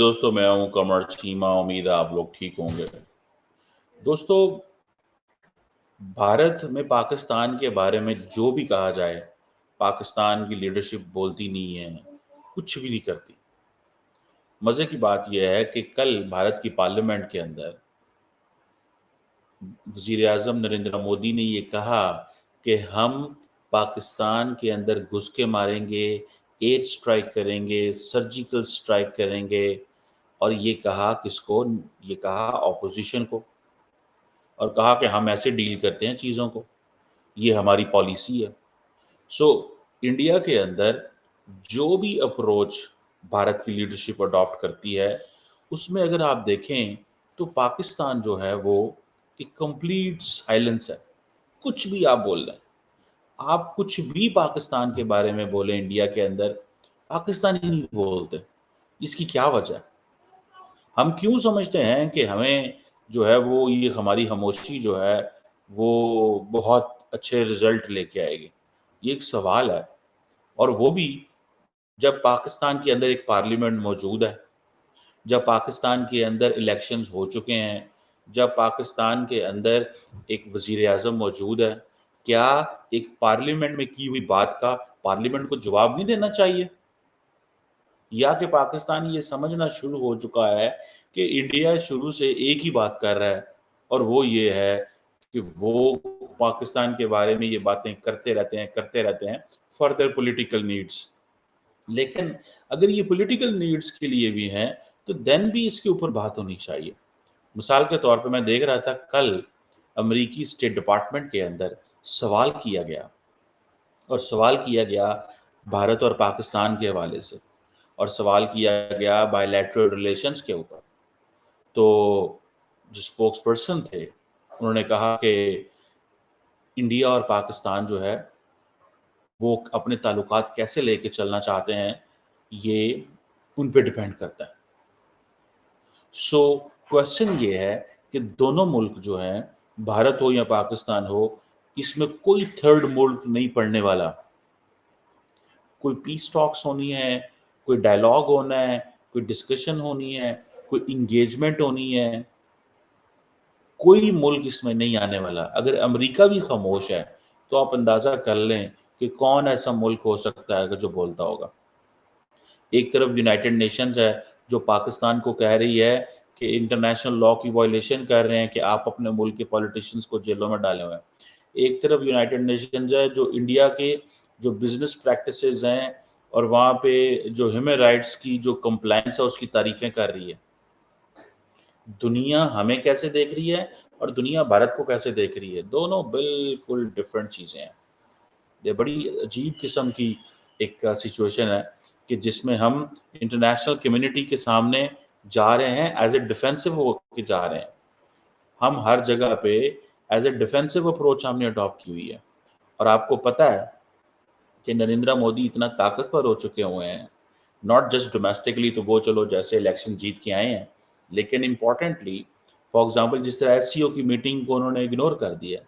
دوستو، میں ہوں کمر چیمہ. امید ہے آپ لوگ ٹھیک ہوں گے. دوستو، بھارت میں پاکستان کے بارے میں جو بھی کہا جائے، پاکستان کی لیڈرشپ بولتی نہیں ہے، کچھ بھی نہیں کرتی. مزے کی بات یہ ہے کہ کل بھارت کی پارلیمنٹ کے اندر وزیر اعظم نریندر مودی نے یہ کہا کہ ہم پاکستان کے اندر گھس کے ماریں گے، ایئر سٹرائک کریں گے، سرجیکل سٹرائک کریں گے. اور یہ کہا کس کو؟ یہ کہا اپوزیشن کو، اور کہا کہ ہم ایسے ڈیل کرتے ہیں چیزوں کو، یہ ہماری پالیسی ہے. سو انڈیا کے اندر جو بھی اپروچ بھارت کی لیڈرشپ اڈاپٹ کرتی ہے، اس میں اگر آپ دیکھیں تو پاکستان جو ہے وہ ایک کمپلیٹ سائلنس ہے. کچھ بھی آپ بول رہے ہیں، آپ کچھ بھی پاکستان کے بارے میں بولیں انڈیا کے اندر، پاکستانی نہیں بولتے. اس کی کیا وجہ ہے؟ ہم کیوں سمجھتے ہیں کہ ہمیں جو ہے وہ یہ ہماری خاموشی جو ہے وہ بہت اچھے رزلٹ لے کے آئے گی؟ یہ ایک سوال ہے. اور وہ بھی جب پاکستان کے اندر ایک پارلیمنٹ موجود ہے، جب پاکستان کے اندر الیکشنز ہو چکے ہیں، جب پاکستان کے اندر ایک وزیر اعظم موجود ہے. کیا ایک پارلیمنٹ میں کی ہوئی بات کا پارلیمنٹ کو جواب نہیں دینا چاہیے؟ یا کہ پاکستان یہ سمجھنا شروع ہو چکا ہے کہ انڈیا شروع سے ایک ہی بات کر رہا ہے، اور وہ یہ ہے کہ وہ پاکستان کے بارے میں یہ باتیں کرتے رہتے ہیں فردر پولیٹیکل نیڈز. لیکن اگر یہ پولیٹیکل نیڈز کے لیے بھی ہیں تو دین بھی اس کے اوپر بات ہونی چاہیے. مثال کے طور پہ میں دیکھ رہا تھا کل امریکی اسٹیٹ ڈپارٹمنٹ کے اندر سوال کیا گیا، اور سوال کیا گیا بھارت اور پاکستان کے حوالے سے، اور سوال کیا گیا بائی لیٹرل ریلیشنز کے اوپر. تو جو اسپوکس پرسن تھے انہوں نے کہا کہ انڈیا اور پاکستان جو ہے وہ اپنے تعلقات کیسے لے کے چلنا چاہتے ہیں، یہ ان پہ ڈیپینڈ کرتا ہے. سو کویسچن یہ ہے کہ دونوں ملک جو ہیں، بھارت ہو یا پاکستان ہو، اس میں کوئی تھرڈ ملک نہیں پڑنے والا. کوئی پیس ٹاکس ہونی ہے، کوئی ڈائلاگ ہونا ہے، کوئی ڈسکشن ہونی ہے، کوئی انگیجمنٹ ہونی ہے، کوئی ملک اس میں نہیں آنے والا. اگر امریکہ بھی خاموش ہے تو آپ اندازہ کر لیں کہ کون ایسا ملک ہو سکتا ہے جو بولتا ہوگا. ایک طرف یونائٹڈ نیشنز ہے جو پاکستان کو کہہ رہی ہے کہ انٹرنیشنل لاء کی وائلیشن کر رہے ہیں کہ آپ اپنے ملک کے پولیٹیشنز کو جیلوں میں ڈالے ہوئے ہیں. ایک طرف یونائٹڈ نیشنز ہے جو انڈیا کے جو بزنس پریکٹسز ہیں اور وہاں پہ جو ہیومن رائٹس کی جو کمپلائنس ہے اس کی تعریفیں کر رہی ہے. دنیا ہمیں کیسے دیکھ رہی ہے اور دنیا بھارت کو کیسے دیکھ رہی ہے، دونوں بالکل ڈیفرنٹ چیزیں ہیں. یہ بڑی عجیب قسم کی ایک سچویشن ہے کہ جس میں ہم انٹرنیشنل کمیونٹی کے سامنے جا رہے ہیں ایز اے ڈیفینسو ہو کے جا رہے ہیں. ہم ہر جگہ پہ ایز اے ڈیفینسو اپروچ ہم نے اڈاپٹ کی ہوئی ہے. اور آپ کو پتہ ہے کہ نریندر مودی اتنا طاقتور ہو چکے ہوئے ہیں، ناٹ جسٹ ڈومیسٹکلی، تو وہ چلو جیسے الیکشن جیت کے آئے ہیں، لیکن امپورٹنٹلی فار ایگزامپل جس طرح ایس سی او کی میٹنگ کو انہوں نے اگنور کر دیا.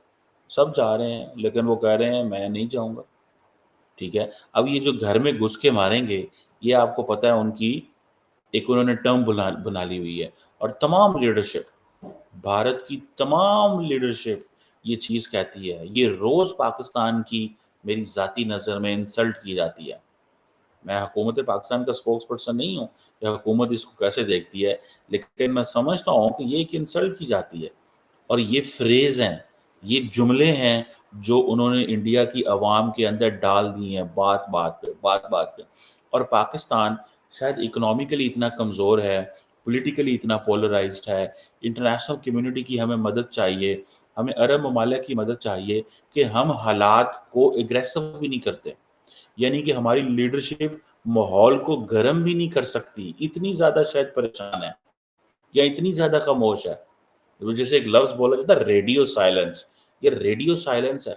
سب جا رہے ہیں لیکن وہ کہہ رہے ہیں میں نہیں جاؤں گا. ٹھیک ہے، اب یہ جو گھر میں گھس کے ماریں گے، یہ آپ کو پتہ ہے ان کی ایک انہوں نے ٹرم بنا لی ہوئی ہے. اور تمام لیڈرشپ، بھارت کی تمام لیڈرشپ یہ چیز کہتی ہے. یہ روز پاکستان کی میری ذاتی نظر میں انسلٹ کی جاتی ہے. میں حکومت پاکستان کا اسپوکس پرسن نہیں ہوں کہ حکومت اس کو کیسے دیکھتی ہے، لیکن میں سمجھتا ہوں کہ یہ ایک انسلٹ کی جاتی ہے. اور یہ فریز ہیں، یہ جملے ہیں جو انہوں نے انڈیا کی عوام کے اندر ڈال دی ہیں بات بات پہ. اور پاکستان شاید اکنامکلی اتنا کمزور ہے، پولیٹیکلی اتنا پولرائزڈ ہے. انٹرنیشنل کمیونٹی کی ہمیں مدد چاہیے، ہمیں عرب ممالک کی مدد چاہیے کہ ہم حالات کو ایگریسو بھی نہیں کرتے. یعنی کہ ہماری لیڈرشپ ماحول کو گرم بھی نہیں کر سکتی، اتنی زیادہ شاید پریشان ہے یا اتنی زیادہ خاموش ہے. جیسے ایک لفظ بولا جاتا ہے ریڈیو سائلنس، یہ ریڈیو سائلنس ہے.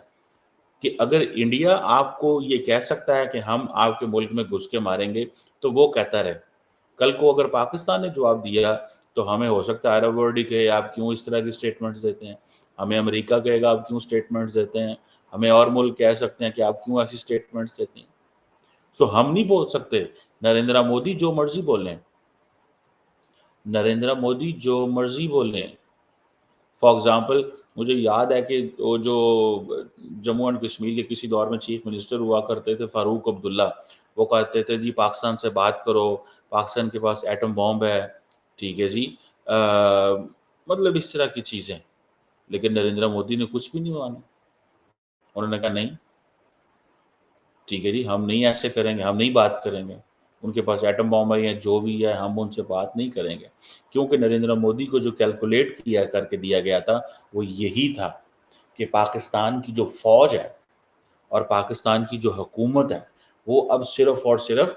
کہ اگر انڈیا آپ کو یہ کہہ سکتا ہے کہ ہم آپ کے ملک میں گھس کے ماریں گے تو وہ کہتا رہے. کل کو اگر پاکستان نے جواب دیا تو ہمیں ہو سکتا ہے عرب ورلڈ کہ آپ کیوں اس طرح کی سٹیٹمنٹس دیتے ہیں، ہمیں امریکہ کہے گا آپ کیوں سٹیٹمنٹس دیتے ہیں، ہمیں اور ملک کہہ سکتے ہیں کہ آپ کیوں ایسی سٹیٹمنٹس دیتے ہیں. سو ہم نہیں بول سکتے، نریندر مودی جو مرضی بولیں، نریندر مودی جو مرضی بولیں. فار ایگزامپل مجھے یاد ہے کہ وہ جو جموں اینڈ کشمیر کے کسی دور میں چیف منسٹر ہوا کرتے تھے فاروق عبداللہ، وہ کہتے تھے جی پاکستان سے بات کرو، پاکستان کے پاس ایٹم بام ہے، ٹھیک ہے جی، مطلب اس طرح کی چیزیں. لیکن نریندر مودی نے کچھ بھی نہیں مانا. انہوں نے کہا نہیں، ٹھیک ہے جی، ہم نہیں ایسے کریں گے، ہم نہیں بات کریں گے. ان کے پاس ایٹم بام ہے یا جو بھی ہے، ہم ان سے بات نہیں کریں گے. کیونکہ نریندر مودی کو جو کیلکولیٹ کیا کر کے دیا گیا تھا وہ یہی تھا کہ پاکستان کی جو فوج ہے اور پاکستان کی جو حکومت ہے وہ اب صرف اور صرف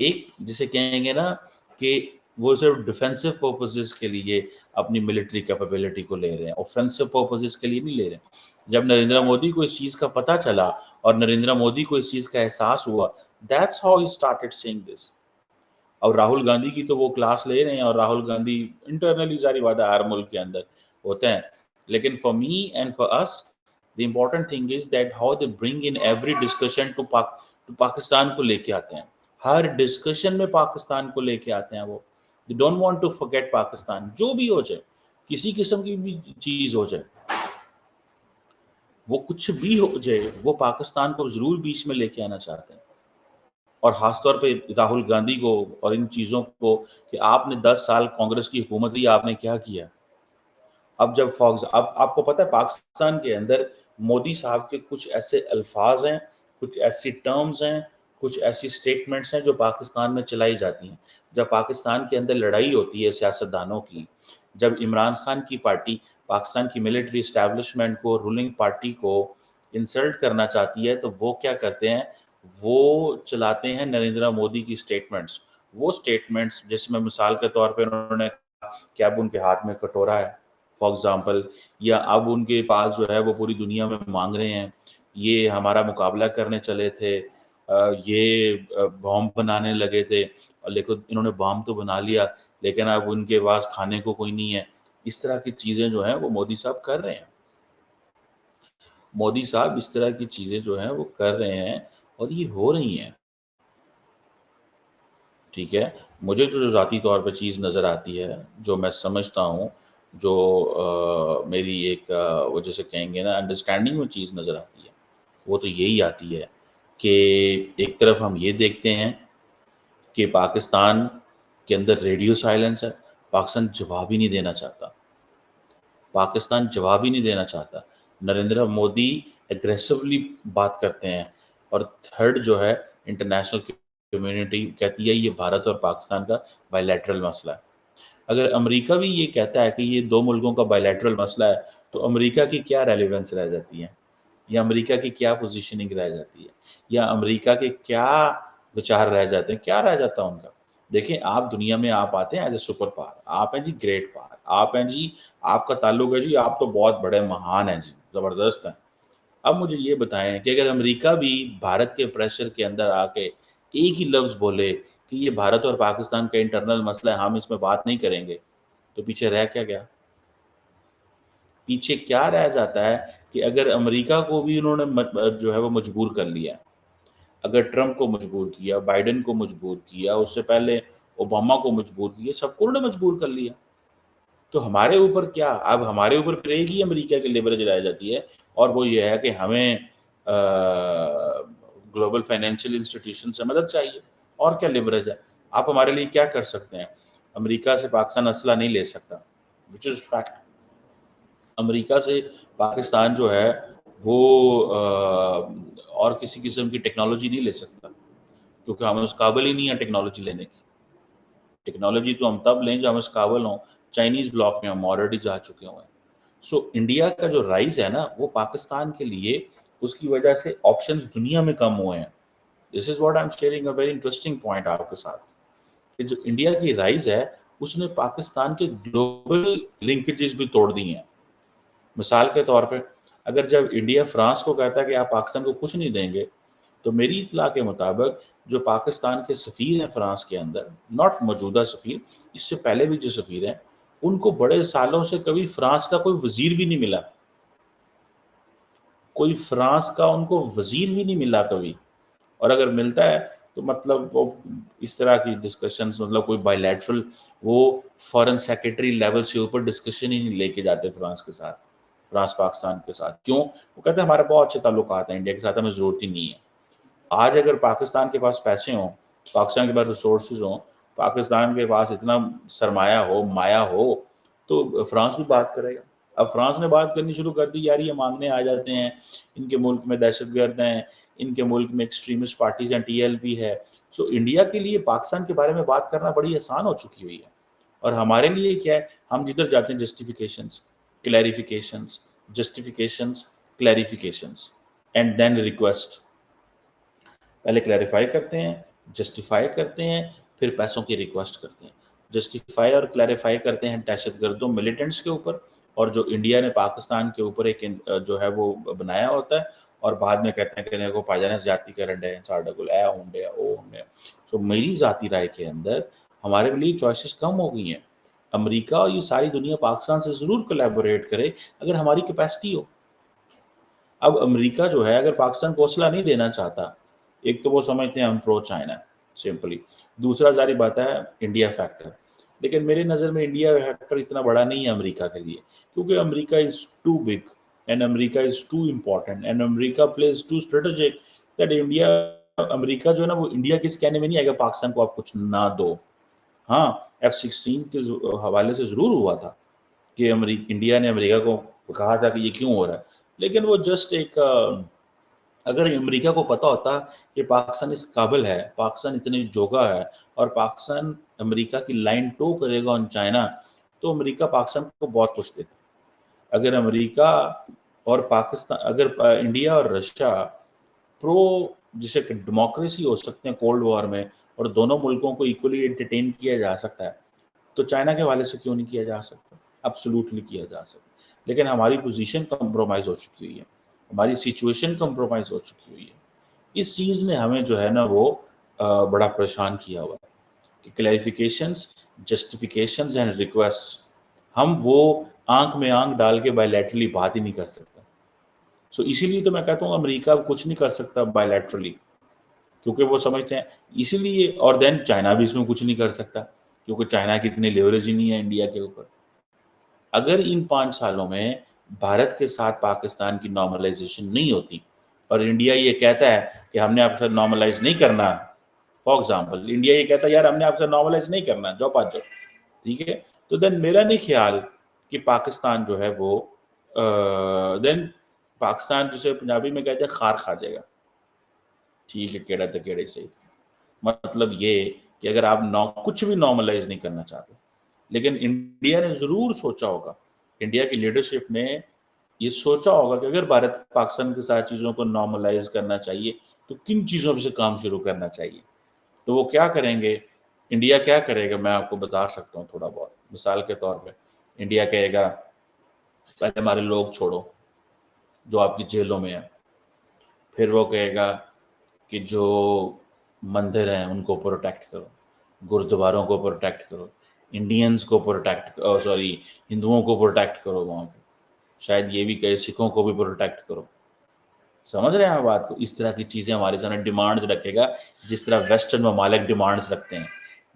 ایک جسے کہیں گے نا کہ وہ صرف ڈیفینسو پرپزز کے لیے اپنی ملٹری کیپیبلٹی کو لے رہے ہیں، اوفینسو پرپزز کے لیے نہیں لے رہے ہیں. جب نریندر مودی کو اس چیز کا پتہ چلا اور نریندر مودی کو اس چیز کا احساس ہوا، that's how he started seeing this. اور راہل گاندھی کی تو وہ کلاس لے رہے ہیں، اور راہل گاندھی انٹرنلی ظاہر بات ہے ہر ملک کے اندر ہوتے ہیں. لیکن for me and for us the important thing is that how they bring in every discussion to Pakistan کو لے کے آتے ہیں. ہر ڈسکشن میں پاکستان کو لے کے آتے ہیں. وہ they don't want to forget Pakistan. جو بھی ہو جائے، کسی قسم کی بھی چیز ہو جائے، وہ کچھ بھی ہو جائے، وہ پاکستان کو ضرور بیچ میں لے کے آنا چاہتے ہیں. اور خاص طور پہ راہل گاندھی کو اور ان چیزوں کو کہ آپ نے 10 سال کانگریس کی حکومت لی، آپ نے کیا کیا. اب جب اب آپ کو پتہ ہے پاکستان کے اندر مودی صاحب کے کچھ ایسے الفاظ ہیں، کچھ ایسی ٹرمز ہیں، کچھ ایسی سٹیٹمنٹس ہیں جو پاکستان میں چلائی جاتی ہیں. جب پاکستان کے اندر لڑائی ہوتی ہے سیاستدانوں کی، جب عمران خان کی پارٹی پاکستان کی ملٹری اسٹیبلشمنٹ کو، رولنگ پارٹی کو انسلٹ کرنا چاہتی ہے، تو وہ کیا کرتے ہیں، وہ چلاتے ہیں نریندر مودی کی سٹیٹمنٹس. وہ سٹیٹمنٹس جس میں مثال کے طور پہ انہوں نے کہا کہ اب ان کے ہاتھ میں کٹورا ہے فار ایگزامپل، یا اب ان کے پاس جو ہے وہ پوری دنیا میں مانگ رہے ہیں، یہ ہمارا مقابلہ کرنے چلے تھے، یہ بام بنانے لگے تھے، لیکن انہوں نے بام تو بنا لیا لیکن اب ان کے پاس کھانے کو کوئی نہیں ہے. اس طرح کی چیزیں جو ہیں وہ مودی صاحب کر رہے ہیں. مودی صاحب اس طرح کی چیزیں جو ہیں وہ کر رہے ہیں اور یہ ہو رہی ہیں. ٹھیک ہے. مجھے تو جو ذاتی طور پہ چیز نظر آتی ہے، جو میں سمجھتا ہوں، جو میری ایک وہ جیسے کہیں گے نا انڈرسٹینڈنگ میں چیز نظر آتی ہے، وہ تو یہی آتی ہے کہ ایک طرف ہم یہ دیکھتے ہیں کہ پاکستان کے اندر ریڈیو سائلنس ہے. پاکستان جواب ہی نہیں دینا چاہتا. پاکستان جواب ہی نہیں دینا چاہتا. نریندر مودی ایگریسولی بات کرتے ہیں. اور تھرڈ جو ہے، انٹرنیشنل کمیونٹی کہتی ہے یہ بھارت اور پاکستان کا بائی لیٹرل مسئلہ ہے. اگر امریکہ بھی یہ کہتا ہے کہ یہ دو ملکوں کا بائی لیٹرل مسئلہ ہے، تو امریکہ کی کیا ریلیونس رہ جاتی ہے، یا امریکہ کی کیا پوزیشننگ رہ جاتی ہے، یا امریکہ کے کیا وچار رہ جاتے ہیں، کیا رہ جاتا ہے ان کا. دیکھیں، آپ دنیا میں آپ آتے ہیں ایز اے سپر پاور، آپ ہیں جی گریٹ پاور، آپ ہیں جی، آپ کا تعلق ہے جی، آپ تو بہت بڑے مہان ہیں جی، زبردست ہیں. اب مجھے یہ بتائیں کہ اگر امریکہ بھی بھارت کے پریشر کے اندر آ کے ایک ہی لفظ بولے کہ یہ بھارت اور پاکستان کا انٹرنل مسئلہ ہے، ہم اس میں بات نہیں کریں گے، تو پیچھے رہ کیا گیا؟ پیچھے کیا رہ جاتا ہے کہ اگر امریکہ کو بھی انہوں نے جو ہے وہ مجبور کر لیا، اگر ٹرمپ کو مجبور کیا، بائیڈن کو مجبور کیا، اس سے پہلے اوباما کو مجبور کیا، سب کو انہوں نے مجبور کر لیا، تو ہمارے اوپر کیا؟ اب ہمارے اوپر پھر ایک ہی امریکہ کی لیوریج رہ جاتی ہے، اور وہ یہ ہے کہ ہمیں گلوبل فائنینشیل انسٹیٹیوشن سے مدد چاہیے. اور کیا لیوریج ہے؟ آپ ہمارے لیے کیا کر سکتے ہیں؟ امریکہ سے پاکستان اسلحہ نہیں لے سکتا، وچ از فیکٹ. امریکہ سے پاکستان جو ہے وہ اور کسی قسم کی ٹیکنالوجی نہیں لے سکتا، کیونکہ ہمیں اس قابل ہی نہیں ہے ٹیکنالوجی لینے کی. ٹیکنالوجی تو ہم تب لیں جب ہم اس قابل ہوں. چائنیز بلاک میں ہم آلریڈی جا چکے ہوئے ہیں. سو انڈیا کا جو رائز ہے نا، وہ پاکستان کے لیے اس کی وجہ سے آپشنز دنیا میں کم ہوئے ہیں. This is what I am sharing a very interesting point آپ کے ساتھ، کہ جو انڈیا کی رائز ہے اس نے پاکستان کے گلوبل لنکیجز بھی توڑ دی ہیں. مثال کے طور پہ اگر جب انڈیا فرانس کو کہتا ہے کہ آپ پاکستان کو کچھ نہیں دیں گے، تو میری اطلاع کے مطابق جو پاکستان کے سفیر ہیں فرانس کے اندر، ناٹ موجودہ سفیر، اس سے پہلے بھی جو سفیر ہیں، ان کو بڑے سالوں سے کبھی فرانس کا کوئی وزیر بھی نہیں ملا. کوئی فرانس کا ان کو وزیر بھی نہیں ملا کبھی. اور اگر ملتا ہے تو مطلب وہ اس طرح کی ڈسکشنز، مطلب کوئی بائیلیٹرل وہ فارن سیکرٹری لیول سے اوپر ڈسکشن ہی نہیں لے کے جاتے فرانس کے ساتھ، فرانس پاکستان کے ساتھ. کیوں؟ وہ کہتے ہیں ہمارے بہت اچھے تعلقات ہیں انڈیا کے ساتھ، ہمیں ضرورت ہی نہیں ہے. آج اگر پاکستان کے پاس پیسے ہوں، پاکستان کے پاس ریسورسز ہوں، پاکستان کے پاس اتنا سرمایہ ہو، مایا ہو، تو فرانس بھی بات کرے گا. اب فرانس نے بات کرنی شروع کر دی، یار یہ مانگنے آ جاتے ہیں، ان کے ملک میں دہشت گرد ہیں، ان کے ملک میں ایکسٹریمسٹ پارٹیز ہیں، ٹی ایل پی ہے. سو انڈیا کے لیے پاکستان کے بارے میں بات کرنا بڑی آسان ہو چکی ہوئی ہے. اور ہمارے لیے کیا ہے، ہم جدھر جاتے ہیں justifications, clarifications, justifications, clarifications and then request. پہلے کلیریفائی کرتے ہیں، جسٹیفائی کرتے ہیں، پھر پیسوں کی ریکویسٹ کرتے ہیں. جسٹیفائی اور کلیریفائی کرتے ہیں دہشت گردوں ملیٹنٹس کے اوپر، اور جو انڈیا نے پاکستان کے اوپر ایک جو ہے وہ بنایا ہوتا ہے، اور بعد میں کہتے ہیں کہ میرے کو پاجانا زیادتی کرن ہے ساڈا اے ہونڈے او ہونڈے. سو میری ذاتی رائے کے اندر ہمارے لیے چوائسیز کم ہو گئی ہیں. امریکہ اور یہ ساری دنیا پاکستان سے ضرور کولیبوریٹ کرے اگر ہماری کیپیسٹی ہو. اب امریکہ جو ہے اگر پاکستان کو حوصلہ نہیں دینا چاہتا، ایک تو وہ سمجھتے ہیں ہم پرو چائنا سمپلی، دوسرا ظاہری بات ہے انڈیا فیکٹر. لیکن میرے نظر میں انڈیا فیکٹر اتنا بڑا نہیں ہے امریکہ کے لیے، کیونکہ America is too big and America is too important and America plays too strategic that India. امریکہ جو ہے نا وہ انڈیا کے اس کہنے میں نہیں آئے گا پاکستان کو آپ کچھ نہ دو. ہاں F-16 کے حوالے سے ضرور ہوا تھا کہ انڈیا نے امریکہ کو کہا تھا کہ یہ کیوں ہو رہا ہے، لیکن وہ جسٹ ایک اگر امریکہ کو پتا ہوتا کہ پاکستان اس قابل ہے، پاکستان اتنے جوگا ہے، اور پاکستان امریکہ کی لائن ٹو کرے گا آن چائنا، تو امریکہ پاکستان کو بہت کچھ دیتا. اگر امریکہ اور پاکستان، اگر انڈیا اور رشیا پرو جسے کہ ڈیموکریسی ہو سکتے ہیں کولڈ وار میں، اور دونوں ملکوں کو ایکولی انٹرٹین کیا جا سکتا ہے، تو چائنا کے حوالے سے کیوں نہیں کیا جا سکتا؟ ایبسولوٹلی کیا جا سکتا. لیکن ہماری پوزیشن کمپرومائز ہو چکی ہوئی ہے، ہماری سچویشن کمپرومائز ہو چکی ہوئی ہے. اس چیز نے ہمیں جو ہے نا وہ بڑا پریشان کیا ہوا ہے کہ کلیریفیکیشنز، جسٹیفیکیشنز اینڈ ریکویسٹ، ہم وہ آنکھ میں آنکھ ڈال کے بائیلیٹرلی بات ہی نہیں کر سکتا. سو اسی لیے تو میں کہتا ہوں امریکہ کچھ نہیں کر سکتا بائیلیٹرلی، کیونکہ وہ سمجھتے ہیں اسی لیے. اور دین چائنا بھی اس میں کچھ نہیں کر سکتا، کیونکہ چائنا کی اتنی لیوریج ہی نہیں ہے انڈیا کے اوپر. اگر ان 5 سالوں میں بھارت کے ساتھ پاکستان کی نارملائزیشن نہیں ہوتی، اور انڈیا یہ کہتا ہے کہ ہم نے آپ سے نارملائز نہیں کرنا، فار ایگزامپل انڈیا یہ کہتا ہے یار ہم نے آپ سے نارملائز نہیں کرنا، جو پاس جاؤ، ٹھیک ہے، تو دین میرا نہیں خیال کہ پاکستان جو ہے وہ دین پاکستان جسے پنجابی میں کہتے ہیں خار کھا جائے گا. ٹھیک ہے، کیڑا تو کیڑے سے. مطلب یہ کہ اگر آپ کچھ بھی نارملائز نہیں کرنا چاہتے، لیکن انڈیا نے ضرور سوچا ہوگا، انڈیا کی لیڈرشپ نے یہ سوچا ہوگا کہ اگر بھارت پاکستان کے ساتھ چیزوں کو نارملائز کرنا چاہیے تو کن چیزوں سے کام شروع کرنا چاہیے. تو وہ کیا کریں گے، انڈیا کیا کرے گا، میں آپ کو بتا سکتا ہوں تھوڑا بہت. مثال کے طور پہ انڈیا کہے گا پہلے ہمارے لوگ چھوڑو جو آپ کی جیلوں میں ہیں. پھر وہ کہے گا کہ جو مندر ہیں ان کو پروٹیکٹ کرو، گردواروں کو پروٹیکٹ کرو، انڈینز کو پروٹیکٹ ہندوؤں کو پروٹیکٹ کرو وہاں پہ. شاید یہ بھی کہے سکھوں کو بھی پروٹیکٹ کرو. سمجھ رہے ہیں آپ بات کو؟ اس طرح کی چیزیں ہمارے سامنے ڈیمانڈز رکھے گا، جس طرح ویسٹرن ممالک ڈیمانڈز رکھتے ہیں.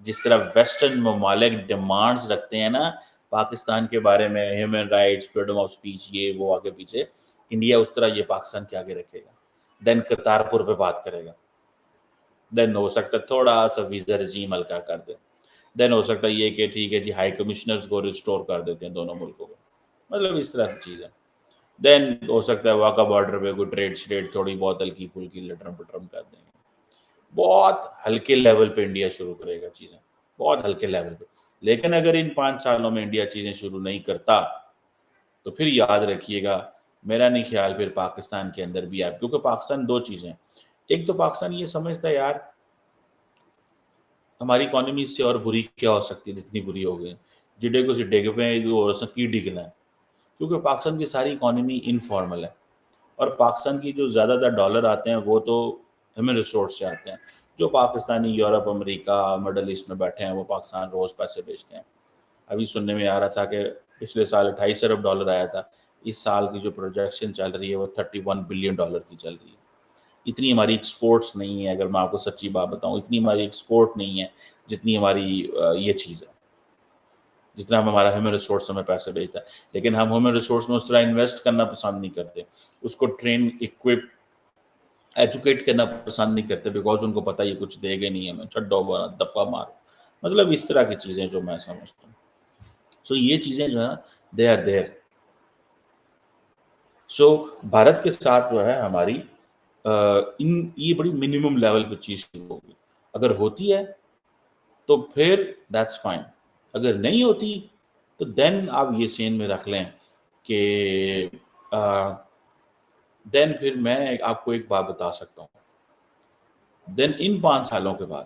جس طرح ویسٹرن ممالک ڈیمانڈز رکھتے ہیں نا پاکستان کے بارے میں، human rights, freedom of speech, یہ وہ آگے پیچھے، انڈیا اس طرح یہ پاکستان کے آگے رکھے گا. دین کرتارپور پہ بات کرے گا. دین ہو سکتا ہے تھوڑا سا ویزا رجیم ہلکا کر دے. دین ہو سکتا ہے یہ کہ ٹھیک ہے جی ہائی کمشنرز کو ریسٹور کر دیتے ہیں دونوں ملکوں کو. مطلب اس طرح کی چیز ہے. دین ہو سکتا ہے واقع بارڈر پہ کوئی ٹریڈ شریڈ تھوڑی بہت ہلکی پھلکی لٹرم پٹرم کر دیں گے. بہت ہلکے لیول پہ انڈیا شروع کرے گا چیزیں، بہت ہلکے لیول پہ. لیکن اگر ان 5 سالوں میں انڈیا چیزیں شروع نہیں کرتا تو پھر یاد رکھیے گا، میرا نہیں خیال پھر پاکستان کے اندر بھی آپ، کیونکہ پاکستان 2 چیزیں، ایک تو پاکستان یہ سمجھتا ہے یار ہماری اکانومی اس سے اور بری کیا ہو سکتی ہے، جتنی بری ہو گئی جڈے کو ڈگ پہ کی ڈگنا ہے. کیونکہ پاکستان کی ساری اکانومی انفارمل ہے، اور پاکستان کی جو زیادہ تر ڈالر آتے ہیں وہ تو ہیومن ریسورس سے آتے ہیں. جو پاکستانی یورپ، امریکہ، مڈل ایسٹ میں بیٹھے ہیں وہ پاکستان روز پیسے بیچتے ہیں. ابھی سننے میں آ رہا تھا کہ پچھلے سال $28 ارب آیا تھا. اس سال کی جو پروجیکشن چل رہی ہے وہ $31 بلین کی چل رہی ہے. اتنی ہماری ایکسپورٹس نہیں ہے، اگر میں آپ کو سچی بات بتاؤں اتنی ہماری ایکسپورٹ نہیں ہے جتنی ہماری یہ چیز ہے، جتنا ہمارا ہیومن ریسورس ہمیں پیسے بھیجتا ہے. لیکن ہم ہیومن ریسورس میں اس طرح انویسٹ کرنا پسند نہیں کرتے، اس کو ٹرین اکوپ ایجوکیٹ کرنا پسند نہیں کرتے، بیکاز ان کو پتہ یہ کچھ دے گا نہیں ہمیں، چھڈو بنا دفعہ مارو. مطلب اس طرح کی چیزیں جو میں سمجھتا ہوں. سو یہ چیزیں جو ہے دے آر دیر. سو بھارت کے ساتھ جو ہے ہماری یہ بڑی منیمم لیول پہ چیز شروع ہوگی. اگر ہوتی ہے تو پھر دیٹس فائن، اگر نہیں ہوتی تو دین آپ یہ سین میں رکھ لیں کہ دین پھر میں آپ کو ایک بات بتا سکتا ہوں، دین ان 5 سالوں کے بعد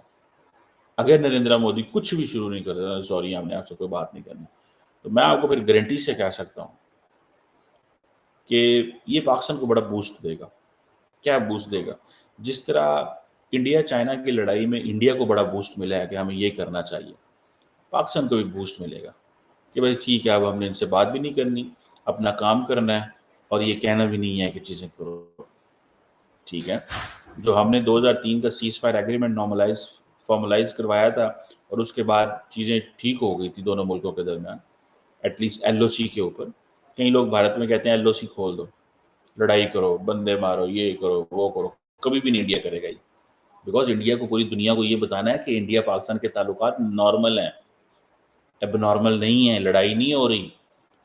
اگر نریندر مودی کچھ بھی شروع نہیں کر رہا، سوری ہم نے آپ سے کوئی بات نہیں کرنی، تو میں آپ کو پھر گارنٹی سے کہہ سکتا ہوں کہ یہ پاکستان کو بڑا بوسٹ دے گا. کیا بوسٹ دے گا؟ جس طرح انڈیا چائنا کی لڑائی میں انڈیا کو بڑا بوسٹ ملا ہے کہ ہمیں یہ کرنا چاہیے، پاکستان کو بھی بوسٹ ملے گا کہ بھائی ٹھیک ہے، اب ہم نے ان سے بات بھی نہیں کرنی، اپنا کام کرنا ہے، اور یہ کہنا بھی نہیں ہے کہ چیزیں کرو. ٹھیک ہے، جو ہم نے 2003 کا سیز فائر ایگریمنٹ فارملائز کروایا تھا، اور اس کے بعد چیزیں ٹھیک ہو گئی تھی دونوں ملکوں کے درمیان، ایٹ لیسٹ ایل او سی کے اوپر. کئی لوگ بھارت میں کہتے ہیں ایل او سی کھول دو، لڑائی کرو، بندے مارو، یہ کرو وہ کرو. کبھی بھی نہیں انڈیا کرے گا یہ، بیکاز انڈیا کو پوری دنیا کو یہ بتانا ہے کہ انڈیا پاکستان کے تعلقات نارمل ہیں، اب نارمل نہیں ہیں، لڑائی نہیں ہو رہی،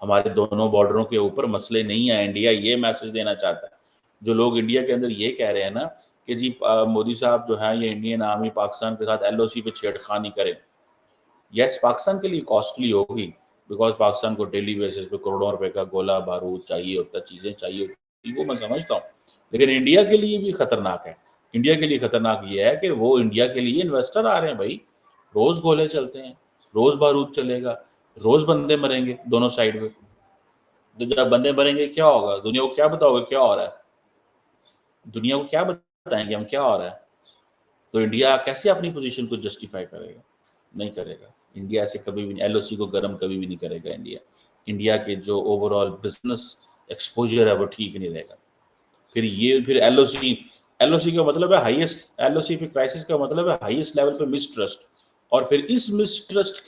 ہمارے دونوں بارڈروں کے اوپر مسئلے نہیں ہیں. انڈیا یہ میسج دینا چاہتا ہے. جو لوگ انڈیا کے اندر یہ کہہ رہے ہیں نا کہ جی مودی صاحب جو ہیں یہ انڈین آرمی پاکستان کے ساتھ ایل او سی پہ چھیڑخانی کرے، یس پاکستان کے لیے کاسٹلی ہوگی، بیکاز پاکستان کو ڈیلی بیسس پہ کروڑوں روپے کا گولہ بارود چاہیے ہوتا، چیزیں چاہیے ہوتی، وہ میں سمجھتا ہوں. لیکن انڈیا کے لیے بھی خطرناک ہے. انڈیا کے لیے خطرناک یہ ہے کہ وہ انڈیا کے لیے انویسٹر آ رہے ہیں بھائی، روز گولے چلتے ہیں، روز بارود چلے گا، روز بندے مریں گے دونوں سائڈ پہ. تو جب بندے مریں گے کیا ہوگا؟ دنیا کو کیا بتاؤ گے کیا ہو رہا ہے؟ دنیا کو کیا بتائیں گے ہم کیا ہو رہا ہے؟ تو انڈیا کیسے اپنی پوزیشن کو جسٹیفائی کرے گا؟ نہیں کرے گا. انڈیا ایسے کبھی بھی نہیں، ایل او سی کو گرم کبھی بھی نہیں کرے گا. انڈیا کے جو اوور آل بزنس ایکسپوجر ہے وہ ٹھیک نہیں رہے گا. پھر ایل او سی کا مطلب ہے ہائیسٹ، ایل او سی پہ کرائسس کا مطلب ہے ہائیسٹ لیول پہ مسٹرسٹ. اور پھر اس مسٹرسٹ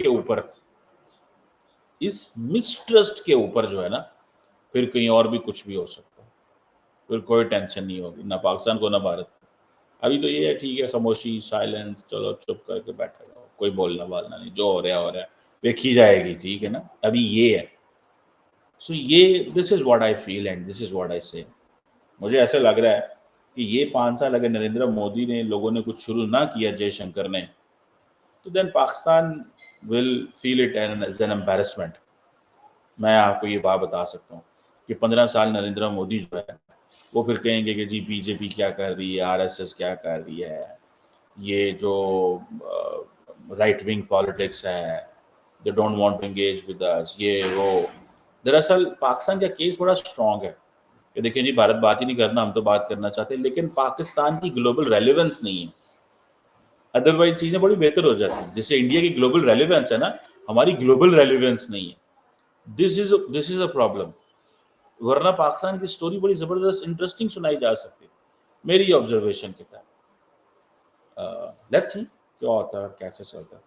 کے اوپر جو ہے نا پھر کہیں اور بھی کچھ بھی ہو سکتا ہے. پھر کوئی ٹینشن نہیں ہوگی نہ پاکستان کو نہ بھارت کو. ابھی تو یہ ہے ٹھیک ہے، خاموشی، سائلنس، چلو چپ کر کے بیٹھے رہو، کوئی بولنا بالنا نہیں، جو ہو رہا ہے دیکھی جائے گی. ٹھیک ہے نا، ابھی یہ ہے. سو یہ this is what I feel and this is what I say. مجھے ایسا لگ رہا ہے کہ یہ 5 سال اگر نریندر مودی نے لوگوں نے کچھ شروع نہ کیا جے شنکر نے، تو then Pakistan will feel it as an embarrassment. میں آپ کو یہ بات بتا سکتا ہوں کہ 15 سال نریندر مودی جو ہے وہ پھر کہیں گے کہ جی بی جے پی کیا کر رہی ہے، آر ایس ایس کیا کر رہی ہے، یہ جو رائٹ ونگ پالیٹکس ہے، they don't want to engage with us, یہ وہ. دراصل پاکستان کا کیس بڑا اسٹرانگ ہے کہ دیکھیں جی بھارت بات ہی نہیں کرنا، ہم تو بات کرنا چاہتے ہیں، لیکن پاکستان کی گلوبل ریلیونس نہیں ہے. ادروائز چیزیں بڑی بہتر ہو جاتی ہیں. جس سے انڈیا کی گلوبل ریلیونس ہے نا، ہماری گلوبل ریلیونس نہیں ہے. دس از اے پرابلم. ورنہ پاکستان کی سٹوری بڑی زبردست انٹرسٹنگ سنائی جا سکتی ہے میری آبزرویشن کے تحت. لیٹس سی کیا ہوتا ہے اور کیسے چلتا ہے.